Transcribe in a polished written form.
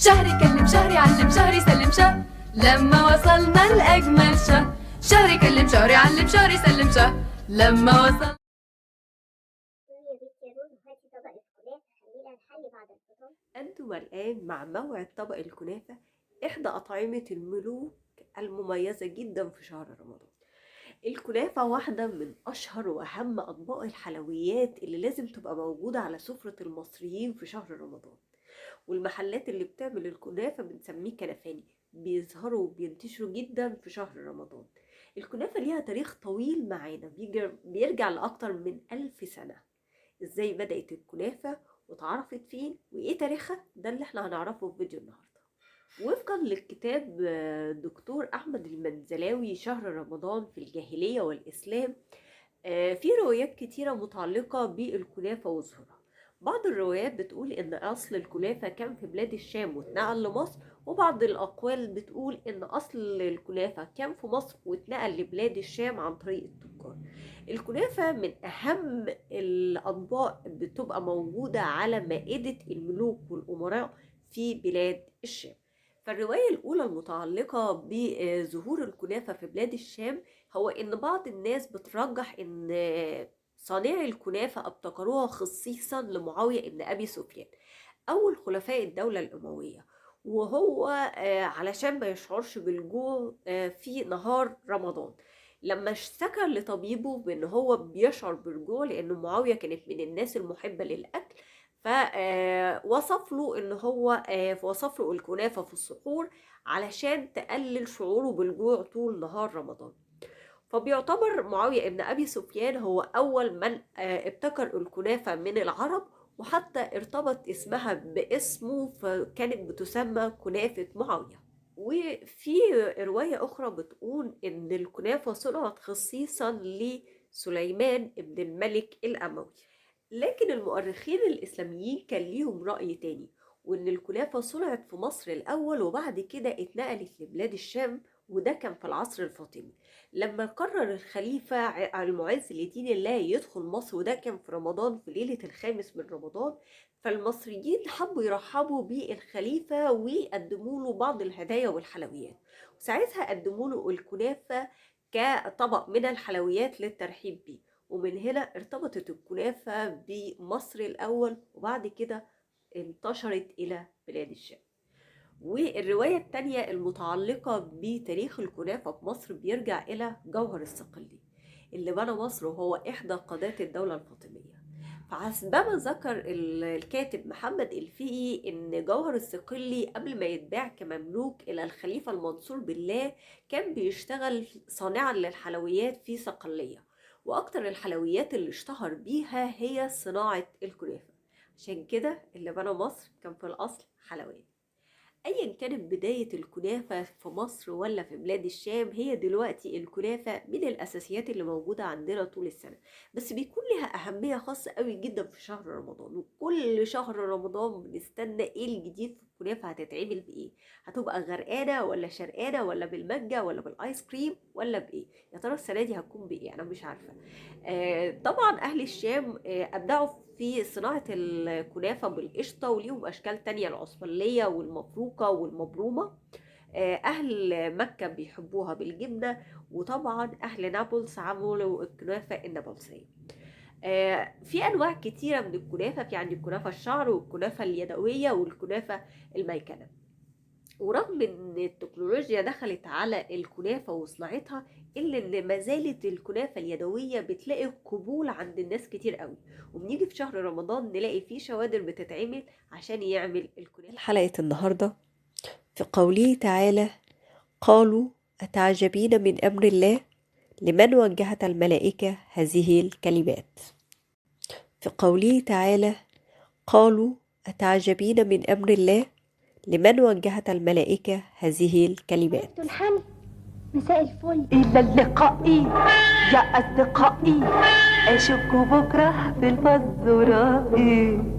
شهري كلم شهري علم شهري سلم شه. لما وصلنا لأجمل شه. شهري كلم شهري علم شهري سلم شه. لما وصلنا. يا بنت يا نور هاتي طبق الكنافة خلينا نحلي بعد الفطار. أنتم الآن مع موعد طبق الكنافة، إحدى أطعمة الملوك المميزة جدا في شهر رمضان. الكنافة واحدة من أشهر وأهم أطباق الحلويات اللي لازم تبقى موجودة على سفرة المصريين في شهر رمضان. والمحلات اللي بتعمل الكنافة بنسميه كنفاني، بيظهروا وبينتشروا جدا في شهر رمضان. الكنافة ليها تاريخ طويل معانا، بيرجع لأكتر من 1000 سنة. ازاي بدأت الكنافة واتعرفت فين وايه تاريخها، ده اللي احنا هنعرفه في فيديو النهاردة. وفقا للكتاب دكتور أحمد المنزلاوي شهر رمضان في الجاهلية والإسلام، في روايات كتيرة متعلقة بالكنافة وظهورها. بعض الروايات بتقول إن أصل الكنافة كان في بلاد الشام واتنقل لمصر، وبعض الأقوال بتقول إن أصل الكنافة كان في مصر واتنقل لبلاد الشام عن طريق التجار. الكنافة من أهم الأطباق بتبقى موجودة على مائدة الملوك والأمراء في بلاد الشام. فالرواية الأولى المتعلقة بظهور الكنافة في بلاد الشام هو إن بعض الناس بترجح إن صانعي الكنافة ابتكروها خصيصا لمعاوية ابن أبي سفيان أول خلفاء الدولة الأموية، وهو علشان ما يشعرش بالجوع في نهار رمضان. لما اشتكى لطبيبه بأن هو بيشعر بالجوع لأن معاوية كانت من الناس المحبة للأكل، فوصف له ان هو وصف له الكنافة في السحور علشان تقلل شعوره بالجوع طول نهار رمضان. فبيعتبر معاوية ابن أبي سفيان هو أول من ابتكر الكنافة من العرب، وحتى ارتبط اسمها باسمه فكانت بتسمى كنافة معاوية. وفي رواية أخرى بتقول إن الكنافة صنعت خصيصا لسليمان ابن الملك الأموي. لكن المؤرخين الإسلاميين كان ليهم رأي تاني، وإن الكنافة صنعت في مصر الأول وبعد كده اتنقلت لبلاد الشام، وده كان في العصر الفاطمي لما قرر الخليفة المعز لدين الله يدخل مصر، وده كان في رمضان في ليلة الخامس من رمضان. فالمصريين حبوا يرحبوا بالخليفة ويقدموا له بعض الهدايا والحلويات، وساعتها قدموا له الكنافة كطبق من الحلويات للترحيب بيه. ومن هنا ارتبطت الكنافة بمصر الأول وبعد كده انتشرت إلى بلاد الشام. والرواية التانية المتعلقة بتاريخ الكنافة في مصر بيرجع إلى جوهر الصقلي اللي بنى مصر وهو إحدى قادات الدولة الفاطمية. فحسبما ذكر الكاتب محمد الفقي إن جوهر الصقلي قبل ما يتباع كمملوك إلى الخليفة المنصور بالله كان بيشتغل صانعا للحلويات في صقلية، وأكتر الحلويات اللي اشتهر بيها هي صناعة الكنافة، عشان كده اللي بنى مصر كان في الأصل حلويات. ايا كانت بداية الكنافة في مصر ولا في بلاد الشام، هي دلوقتي الكنافة من الاساسيات اللي موجودة عندنا طول السنة، بس بيكون لها اهمية خاصة قوي جدا في شهر رمضان. وكل شهر رمضان بنستنى ايه الجديد في الكنافة، هتتعمل بايه، هتبقى غرقانة ولا شرقانة ولا بالمانجا ولا بالايس كريم ولا بايه، يا ترى السنة دي هتكون بايه، انا مش عارفة. طبعا اهل الشام ابدعوا في صناعة الكنافة بالقشطة، وليهم أشكال تانية العصفلية والمفروكة والمبرومة. أهل مكة بيحبوها بالجبنة، وطبعا أهل نابلس عملوا الكنافة النابلسية. في أنواع كتيرة من الكنافة، في عندي الكنافة الشعر والكنافة اليدوية والكنافة الميكنة. ورغم ان التكنولوجيا دخلت على الكنافة وصناعتها، الا ان ما زالت الكنافة اليدوية بتلاقي قبول عند الناس كتير قوي. وبنيجي في شهر رمضان نلاقي فيه شوادر بتتعمل عشان يعمل الكنافة. حلقة النهاردة في قوله تعالى: قالوا أتعجبين من أمر الله لمن وجهت الملائكة هذه الكلمات. في قوله تعالى: قالوا أتعجبين من أمر الله لمن وجهت الملائكة هذه الكلمات. الحمد مساء الفل. إلى اللقاء يا أصدقائي، أشوفكوا بكرة في الفزورة.